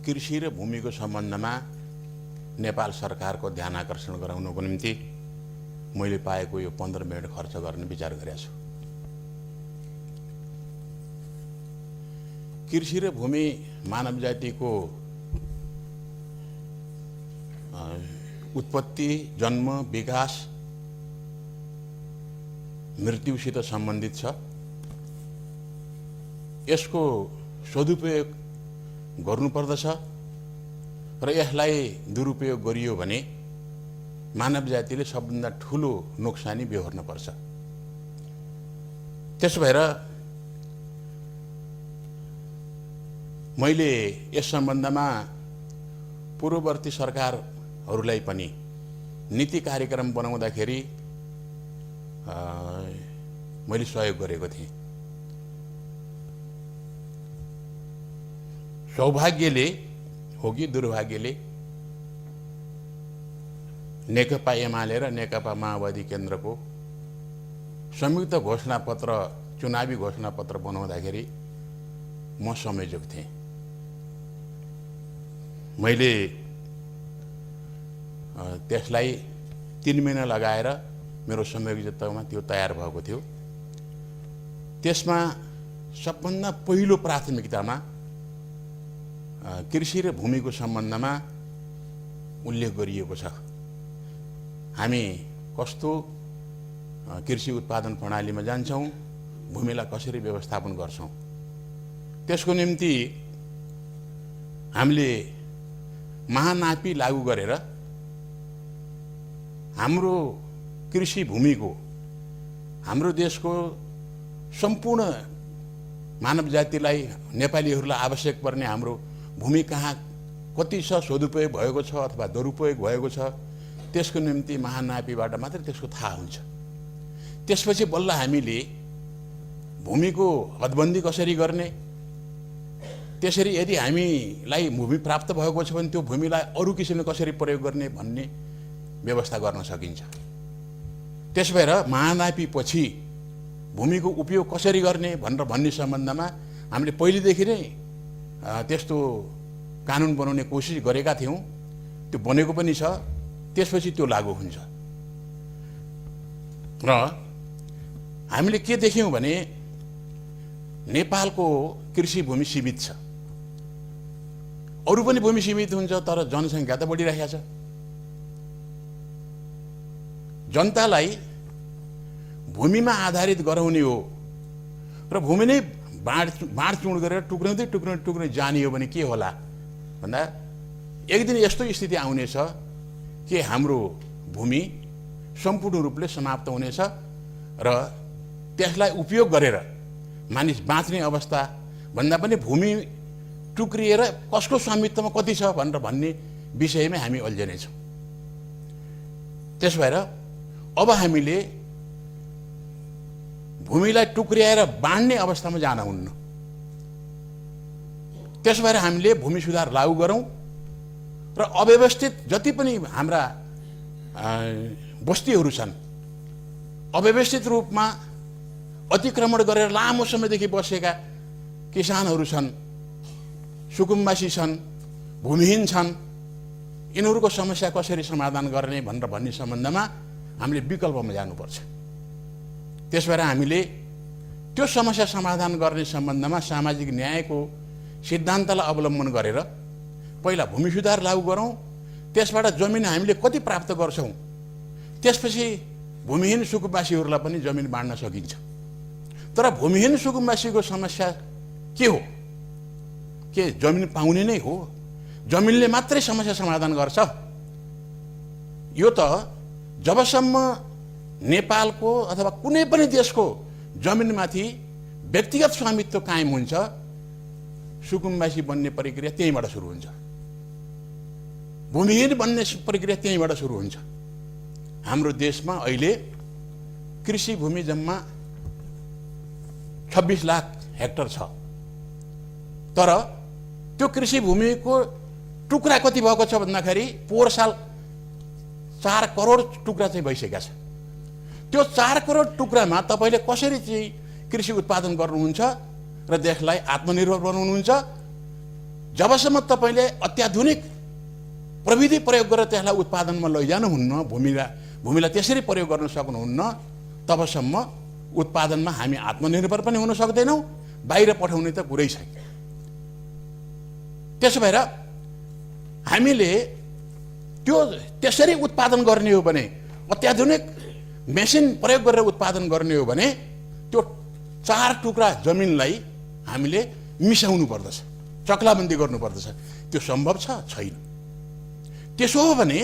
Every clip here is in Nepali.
कृषि र भूमिको सम्बन्धमा नेपाल सरकारको ध्यान आकर्षण गराउनको निम्ति मैले पाएको यो 15 मिनेट खर्च गर्ने विचार गरेको छु। कृषि र भूमि मानव जातिको उत्पत्ति, जन्म, विकास, मृत्युसित सम्बन्धित छ। यसको सदुपयोग गर्नुपर्दछ र यसलाई दुरुपयोग गरियो भने मानव जातिले सबभन्दा ठूलो नोक्सानी बेहोर्न पर्छ। त्यसो भएर मैले यस सम्बन्धमा पूर्ववर्ती सरकारहरूलाई पनि नीति कार्यक्रम बनाउँदाखेरि मैले सहयोग गरेको थिएँ। सौभाग्यले हो कि दुर्भाग्यले नेकपा एमाले र नेकपा माओवादी केन्द्रको संयुक्त घोषणापत्र, चुनावी घोषणापत्र बनाउँदाखेरि म संयोजक थिएँ। मैले त्यसलाई 3 महिना लगाएर मेरो संयोजकतामा त्यो तयार भएको थियो। त्यसमा सबभन्दा पहिलो प्राथमिकतामा कृषि र भूमिको सम्बन्धमा उल्लेख गरिएको छ। हामी कस्तो कृषि उत्पादन प्रणालीमा जान्छौँ, भूमिलाई कसरी व्यवस्थापन गर्छौँ, त्यसको निम्ति हामीले महानापी लागू गरेर हाम्रो कृषि भूमिको, हाम्रो देशको सम्पूर्ण मानव जातिलाई, नेपालीहरूलाई आवश्यक पर्ने हाम्रो भूमि कहाँ कति छ, सदुपयोग भएको छ अथवा दुरुपयोग भएको छ, त्यसको निम्ति महानापीबाट मात्र त्यसको थाहा हुन्छ। त्यसपछि बल्ल हामीले भूमिको हदबन्दी कसरी गर्ने, त्यसरी यदि हामीलाई भूमि प्राप्त भएको छ भने त्यो भूमिलाई अरू किसिमले कसरी प्रयोग गर्ने भन्ने व्यवस्था गर्न सकिन्छ। त्यसो भएर महानापी पछि भूमिको उपयोग कसरी गर्ने भनेर भन्ने सम्बन्धमा हामीले पहिलेदेखि नै त्यस्तो कानुन बनाउने कोसिस गरेका थियौँ। त्यो बनेको पनि छ। त्यसपछि त्यो लागू हुन्छ। र हामीले के देख्यौँ भने नेपालको कृषि भूमि सीमित छ। अरू पनि भूमि सीमित हुन्छ, तर जनसङ्ख्या त बढिरहेको छ। जनतालाई भूमिमा आधारित गराउने हो र भूमि नै बाँडचुँड गरेर टुक्राउँदै जाने हो भने के होला भन्दा एक दिन यस्तो स्थिति आउनेछ कि हाम्रो भूमि सम्पूर्ण रूपले समाप्त हुनेछ र त्यसलाई उपयोग गरेर मानिस बाँच्ने अवस्था भन्दा पनि भूमि टुक्रिएर कसको स्वामित्वमा कति छ भनेर भन्ने विषयमै हामी अल्झनेछौँ। त्यसो भएर अब हामीले भूमिलाई टुक्रिएर बाँड्ने अवस्थामा जान हुन्न। त्यसो भएर हामीले भूमि सुधार लागू गरौँ र अव्यवस्थित जति पनि हाम्रा बस्तीहरू छन्, अव्यवस्थित रूपमा अतिक्रमण गरेर लामो समयदेखि बसेका किसानहरू छन्, सुकुम्बासी छन्, भूमिहीन छन्, यिनीहरूको समस्या कसरी समाधान गर्ने भनेर भन्ने सम्बन्धमा हामीले विकल्पमा जानुपर्छ। त्यस भएर हामीले त्यो समस्या समाधान गर्ने सम्बन्धमा सामाजिक न्यायको सिद्धान्तलाई अवलम्बन गरेर पहिला भूमि सुधार लागू गरौँ, त्यसबाट जमिन हामीले कति प्राप्त गर्छौँ, त्यसपछि भूमिहीन सुकुम्बासीहरूलाई पनि जमिन बाँड्न सकिन्छ। तर भूमिहीन सुकुम्बासीको समस्या के हो? के जमिन पाउने नै हो? जमिनले मात्रै समस्या समाधान गर्छ? यो त जबसम्म नेपालको अथवा कुनै पनि देशको जमिनमाथि व्यक्तिगत स्वामित्व कायम हुन्छ, सुकुम्बासी बन्ने प्रक्रिया त्यहीँबाट सुरु हुन्छ, भूमिहीन बन्ने प्रक्रिया त्यहीँबाट सुरु हुन्छ। हाम्रो देशमा अहिले कृषि भूमि जम्मा 26 लाख हेक्टर छ। तर त्यो कृषि भूमिको टुक्रा कति भएको छ भन्दाखेरि पोहोर साल 4 करोड टुक्रा चाहिँ भइसकेका छ। त्यो 4 करोड टुक्रामा तपाईले कसरी चाहिँ कृषि उत्पादन गर्नुहुन्छ र देशलाई आत्मनिर्भर बनाउनुहुन्छ, जबसम्म तपाईले अत्याधुनिक प्रविधि प्रयोग गरेर त्यसलाई उत्पादनमा लैजानुहुन्न, भूमिलाई त्यसरी प्रयोग गर्न सक्नुहुन्न, तबसम्म उत्पादनमा हामी आत्मनिर्भर पनि हुन सक्दैनौँ, बाहिर पठाउने त कुरै छैन। त्यसो भएर हामीले त्यो त्यसरी उत्पादन गर्ने हो भने, अत्याधुनिक मेसिन प्रयोग गरेर उत्पादन गर्ने हो भने त्यो 4 टुक्रा जमिनलाई हामीले मिसाउनु पर्दछ, चक्लाबन्दी गर्नुपर्दछ। त्यो सम्भव छ? छैन। त्यसो हो भने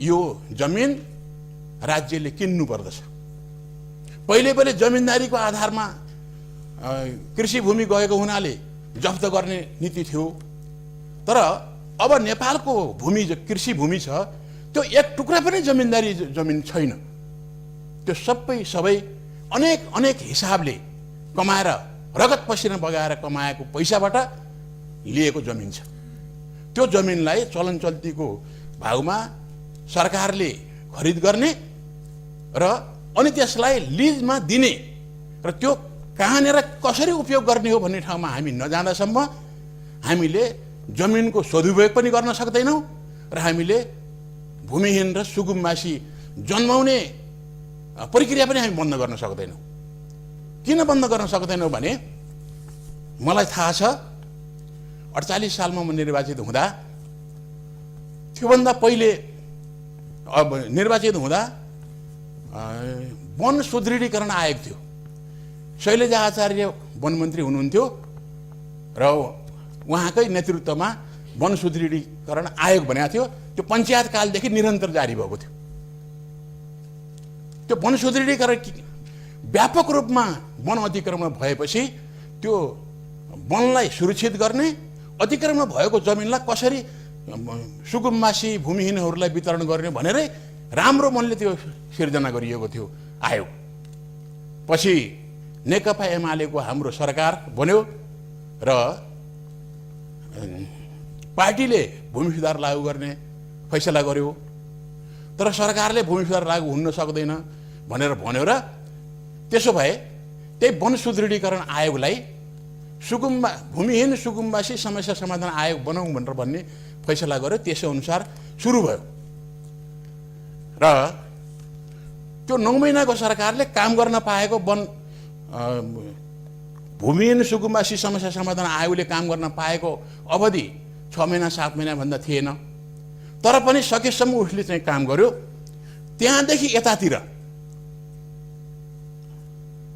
यो जमिन राज्यले किन्नु पर्दछ। पहिले जमिनदारीको आधारमा कृषि भूमि गएको हुनाले जफ्त गर्ने नीति थियो, तर अब नेपालको भूमि जो कृषि भूमि छ त्यो 1 टुक्रा पनि जमिनदारी जमिन छैन। त्यो सबै अनेक हिसाबले कमाएर, रगत पसिना बगाएर कमाएको पैसाबाट लिएको जमिन छ। त्यो जमिनलाई चलन चल्तीको भाउमा सरकारले खरिद गर्ने र अनि त्यसलाई लिजमा दिने र त्यो कहाँनिर कसरी उपयोग गर्ने हो भन्ने ठाउँमा हामी नजाँदासम्म हामीले जमिनको सदुपयोग पनि गर्न सक्दैनौँ र हामीले भूमिहीन र सुकुम्बासी जन्माउने प्रक्रिया पनि हामी बन्द गर्न सक्दैनौँ। किन बन्द गर्न सक्दैनौँ भने मलाई थाहा छ 48 सालमा म निर्वाचित हुँदा, त्योभन्दा पहिले अब निर्वाचित हुँदा वन सुदृढीकरण आयोग थियो। शैलजा आचार्य वनमन्त्री हुनुहुन्थ्यो र उहाँकै नेतृत्वमा वन सुदृढीकरण आयोग बनाएको थियो। त्यो पञ्चायत कालदेखि निरन्तर जारी भएको थियो। त्यो वन सुदृढीकरण व्यापक रूपमा वन अतिक्रमण भएपछि त्यो वनलाई सुरक्षित गर्ने, अतिक्रमण भएको जमिनलाई कसरी सुकुम्बासी भूमिहीनहरूलाई वितरण गर्ने भनेरै राम्रो मनले त्यो सिर्जना गरिएको थियो आयोग। पछि नेकपा एमालेको हाम्रो सरकार बन्यो र पार्टीले भूमि सुधार लागू गर्ने फैसला गर्यो, तर सरकारले भूमि सुधार लागू हुन सक्दैन भनेर भन्यो र त्यसो भए त्यही वन सुदृढीकरण आयोगलाई भूमिहीन सुकुम्बासी समस्या समाधान आयोग बनाऊ भनेर भन्ने फैसला गर्यो। त्यसै अनुसार सुरु भयो र त्यो 9 महिनाको सरकारले काम गर्न पाएको भूमिहीन सुकुम्बासी समस्या समाधान आयोगले काम गर्न पाएको अवधि 6 महिना 7 महिना भन्दा थिएन, तर पनि सकेसम्म उसले चाहिँ काम गर्यो। त्यहाँदेखि यतातिर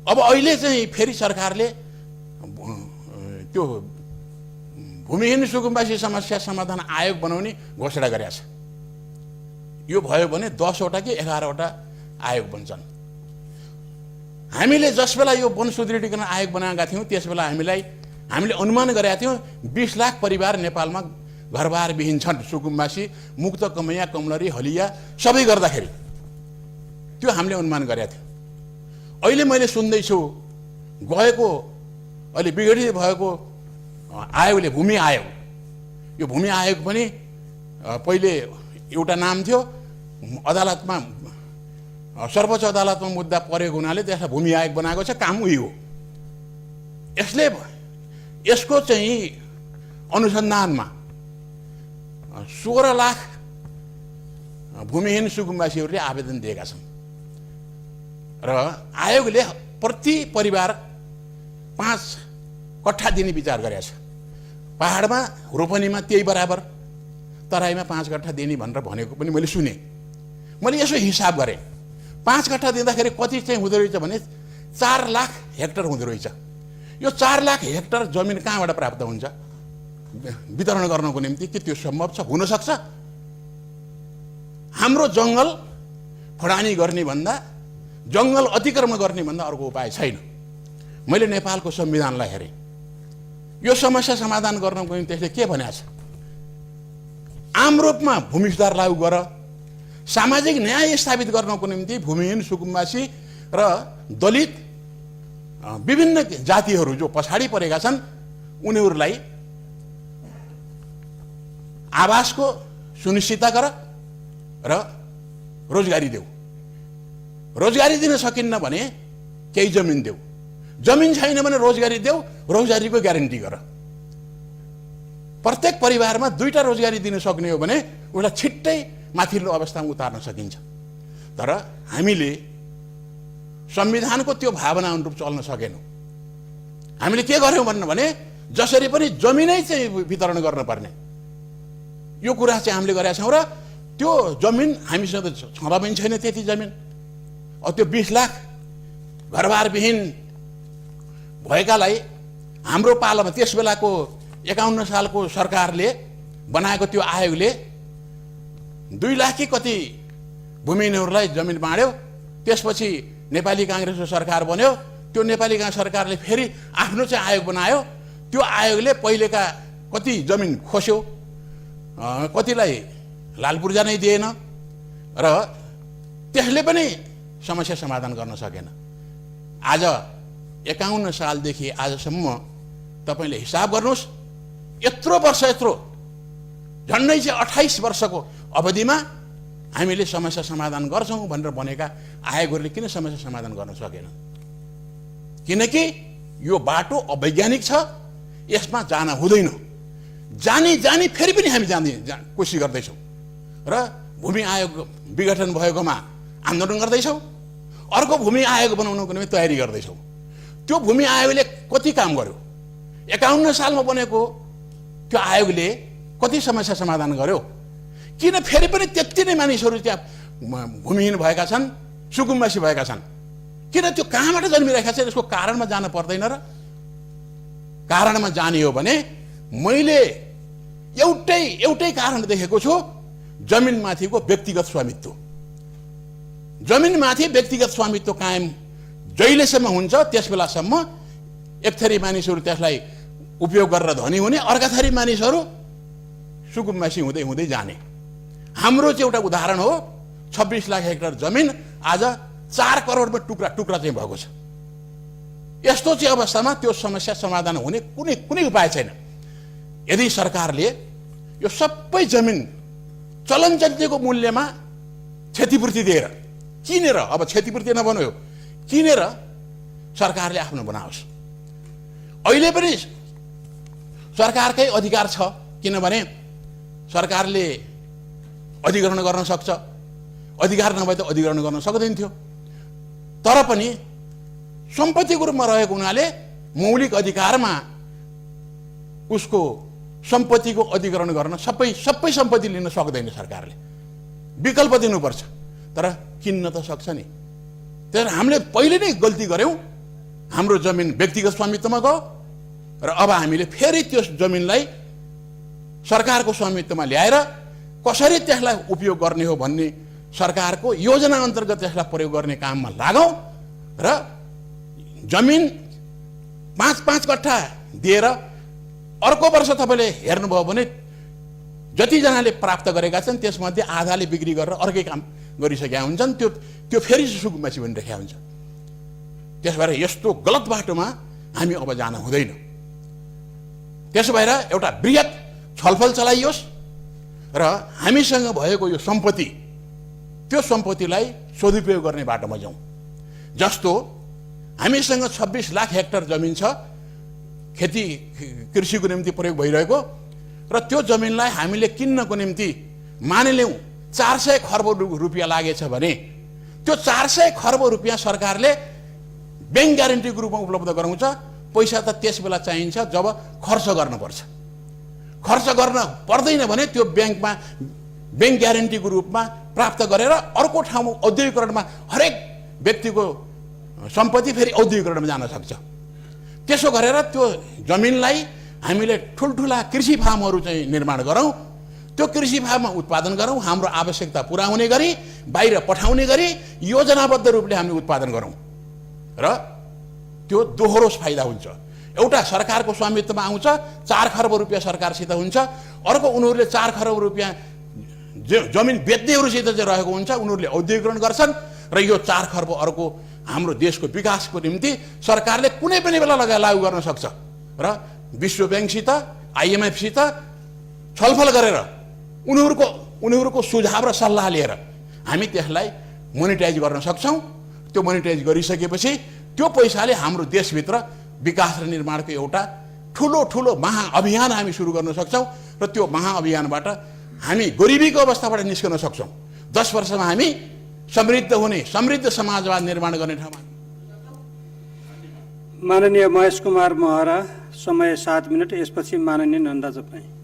अब अहिले चाहिँ फेरि सरकारले त्यो भूमिहीन सुकुम्बासी समस्या समाधान आयोग बनाउने घोषणा गरेको छ। यो भयो भने 10 वटा कि 11 वटा आयोग बन्छन्। हामीले जस बेला यो वन सुदृढीकरण आयोग बनाएका थियौँ त्यस बेला हामीले अनुमान गरेका थियौँ 20 लाख परिवार नेपालमा घरबार विहीन छन्। सुकुम्बासी, मुक्त कमैया, कमलरी, हलिया सबै गर्दाखेरि त्यो हामीले अनुमान गरेका थियौँ। अहिले मैले सुन्दैछु गएको अहिले बिगडित भएको आयोगले भूमि आयोग, यो भूमि आयोग पनि पहिले एउटा नाम थियो, अदालतमा सर्वोच्च अदालतमा मुद्दा परेको हुनाले त्यसलाई भूमि आयोग बनाएको छ। काम उही हो। यसको चाहिँ अनुसन्धानमा 16 लाख भूमिहीन सुकुम्बासीहरूले आवेदन दिएका छन् र आयोगले प्रति परिवार 5 कट्ठा दिने विचार गरेको छ। पहाडमा रोपनीमा त्यही बराबर, तराईमा 5 कट्ठा दिने भनेर भनेको पनि मैले सुने। मैले यसो हिसाब गरेँ, 5 कट्ठा दिँदाखेरि कति चाहिँ हुँदो रहेछ भने 4 लाख हेक्टर हुँदो रहेछ। यो 4 लाख हेक्टर जमिन कहाँबाट प्राप्त हुन्छ वितरण गर्नको निम्ति? के त्यो सम्भव छ? हुन सक्छ? हाम्रो जङ्गल फडानी गर्ने भन्दा, जङ्गल अतिक्रमण गर्ने भन्दा अर्को उपाय छैन। मैले नेपालको संविधानलाई हेरेँ, यो समस्या समाधान गर्नको निम्ति त्यसले के भनेको छ? आम रूपमा भूमि सुधार लागू गर, सामाजिक न्याय स्थापित गर्नको निम्ति भूमिहीन सुकुम्बासी र दलित विभिन्न जातिहरू जो पछाडि परेका छन् उनीहरूलाई आवासको सुनिश्चितता गर र रोजगारी देऊ। रोजगारी दिन सकिन्न भने केही जमिन देऊ, जमिन छैन भने रोजगारी देऊ, रोजगारीको ग्यारेन्टी गर। प्रत्येक परिवारमा 2टा रोजगारी दिन सक्ने हो भने उसलाई छिट्टै माथिल्लो अवस्थामा उतार्न सकिन्छ। तर हामीले संविधानको त्यो भावना अनुरूप चल्न सकेनौँ। हामीले के गर्यौँ भने जसरी पनि जमिनै चाहिँ वितरण गर्न पर्ने यो कुरा चाहिँ हामीले गरेका छौँ। र त्यो जमिन हामीसँग त छँदा पनि छैन त्यति जमिन। त्यो 20 लाख घरबारविहीन भएकालाई हाम्रो पालामा त्यस बेलाको 51 सालको सरकारले बनाएको त्यो आयोगले 2 लाख कि कति भूमिहीनहरूलाई जमिन बाँड्यो। त्यसपछि नेपाली काङ्ग्रेसको सरकार बन्यो। त्यो नेपाली काङ्ग्रेस सरकारले फेरि आफ्नो चाहिँ आयोग बनायो। त्यो आयोगले पहिलेका कति जमिन खोस्यो, कतिलाई लाल पूर्जा नै दिएन र त्यसले पनि समस्या समाधान गर्न सकेन। आज 51 सालदेखि आजसम्म तपाईले हिसाब गर्नुहोस्, यत्रो वर्ष, यत्रो झन्डै चाहिँ 28 वर्षको अवधिमा हामीले समस्या समाधान गर्छौँ भनेर भनेका आयोगहरूले किन समस्या समाधान गर्न सकेन? किनकि यो बाटो अवैज्ञानिक छ, यसमा जान हुँदैन। जानी फेरि पनि हामी जाने कोसिस गर्दैछौँ र भूमि आयोग विघटन भएकोमा आन्दोलन गर्दैछौँ। अर्को भूमि आयोग बनाउनको निम्ति तयारी गर्दैछौँ। त्यो भूमि आयोगले कति काम गर्यो? 51 सालमा बनेको त्यो आयोगले कति समस्या समाधान गर्यो? किन फेरि पनि त्यति नै मानिसहरू त्यहाँ भूमिहीन भएका छन्, सुकुम्बासी भएका छन्? किन त्यो कहाँबाट जन्मिरहेका छन्? यसको कारणमा जान पर्दैन र? कारणमा जाने हो भने मैले एउटै कारण देखेको छु, जमिनमाथिको व्यक्तिगत स्वामित्व। जमिनमाथि व्यक्तिगत स्वामित्व कायम जहिलेसम्म हुन्छ त्यस बेलासम्म एक थरी मानिसहरू त्यसलाई उपयोग गरेर धनी हुने, अर्का थरी मानिसहरू सुकुम्बासी हुँदै हुँदै जाने। हाम्रो चाहिँ एउटा उदाहरण हो, 26 लाख हेक्टर जमिन आज 4 करोडमा टुक्रा चाहिँ भएको छ। यस्तो चाहिँ अवस्थामा त्यो समस्या समाधान हुने कुनै उपाय छैन। यदि सरकारले यो सबै जमिन चलन चल्तीको मूल्यमा क्षतिपूर्ति दिएर किनेर, अब क्षतिपूर्ति नबन्यो, किनेर सरकारले आफ्नो बनाओस्। अहिले पनि सरकारकै अधिकार छ, किनभने सरकारले अधिग्रहण गर्न सक्छ। अधिकार नभए त अधिग्रहण गर्न सक्दैन थियो। तर पनि सम्पत्तिको रूपमा रहेको हुनाले मौलिक अधिकारमा उसको सम्पत्तिको अधिग्रहण गर्न सबै सम्पत्ति लिन सक्दैन सरकारले। विकल्प दिनुपर्छ, तर किन्न त सक्छ नि। तर हामीले पहिले नै गल्ती गर्यौँ, हाम्रो जमिन व्यक्तिगत स्वामित्वमा गयो र अब हामीले फेरि त्यो जमिनलाई सरकारको स्वामित्वमा ल्याएर कसरी त्यसलाई उपयोग गर्ने हो भन्ने सरकारको योजना अन्तर्गत त्यसलाई प्रयोग गर्ने काममा लागौँ र जमिन 5-5 कट्ठा दिएर अर्को वर्ष तपाईँले हेर्नुभयो भने जतिजनाले प्राप्त गरेका छन् त्यसमध्ये आधाले बिक्री गरेर अर्कै काम गरिसकेका हुन्छन्। त्यो फेरि सुकुम्बासी भनिरहेका हुन्छ। त्यस भएर यस्तो गलत बाटोमा हामी अब जान हुँदैन। त्यसो भएर एउटा बृहत छलफल चलाइयोस् र हामीसँग भएको यो सम्पत्ति, त्यो सम्पत्तिलाई सदुपयोग गर्ने बाटोमा जाउँ। जस्तो हामीसँग 26 लाख हेक्टर जमिन छ, खेती कृषिको निम्ति प्रयोग भइरहेको, र त्यो जमिनलाई हामीले किन्नको निम्ति मानिलिउँ 400 खर्ब रुपियाँ लागेछ भने त्यो 400 खर्ब रुपियाँ सरकारले ब्याङ्क ग्यारेन्टीको रूपमा उपलब्ध गराउँछ। पैसा त त्यस बेला चाहिन्छ जब खर्च गर्नुपर्छ। खर्च गर्न पर्दैन भने त्यो ब्याङ्क ग्यारेन्टीको रूपमा प्राप्त गरेर अर्को ठाउँमा औद्योगिकरणमा हरेक व्यक्तिको सम्पत्ति फेरि औद्योगिकरणमा जान सक्छ। त्यसो गरेर त्यो जमिनलाई हामीले ठुल्ठुला कृषि फार्महरू चाहिँ निर्माण गरौँ। त्यो कृषि फार्ममा उत्पादन गरौँ, हाम्रो आवश्यकता पुरा हुने गरी, बाहिर पठाउने गरी योजनाबद्ध रूपले हामीले उत्पादन गरौँ र त्यो दोहोरो फाइदा हुन्छ। एउटा सरकारको स्वामित्वमा आउँछ, 4 खर्ब रुपियाँ सरकारसित हुन्छ, अर्को उनीहरूले 4 खर्ब रुपियाँ जमिन बेच्नेहरूसित चाहिँ रहेको हुन्छ, उनीहरूले औद्योगिकरण गर्छन् र यो 4 खर्ब अर्को हाम्रो देशको विकासको निम्ति सरकारले कुनै पनि बेला लागू गर्न सक्छ र विश्व ब्याङ्कसित, IMFसित छलफल गरेर उनीहरूको सुझाव र सल्लाह लिएर हामी त्यसलाई मोनिटाइज गर्न सक्छौँ। त्यो मोनिटाइज गरिसकेपछि त्यो पैसाले हाम्रो देशभित्र विकास र निर्माणको एउटा ठुलो ठुलो महाअभियान हामी सुरु गर्न सक्छौँ र त्यो महाअभियानबाट हामी गरिबीको अवस्थाबाट निस्कन सक्छौँ। 10 वर्षमा हामी समृद्ध हुने, समृद्ध समाजवाद निर्माण गर्ने ठाउँमा। माननीय महेश कुमार महरा, समय 7 मिनट, यसपछि माननीय नन्दा तपाईँ।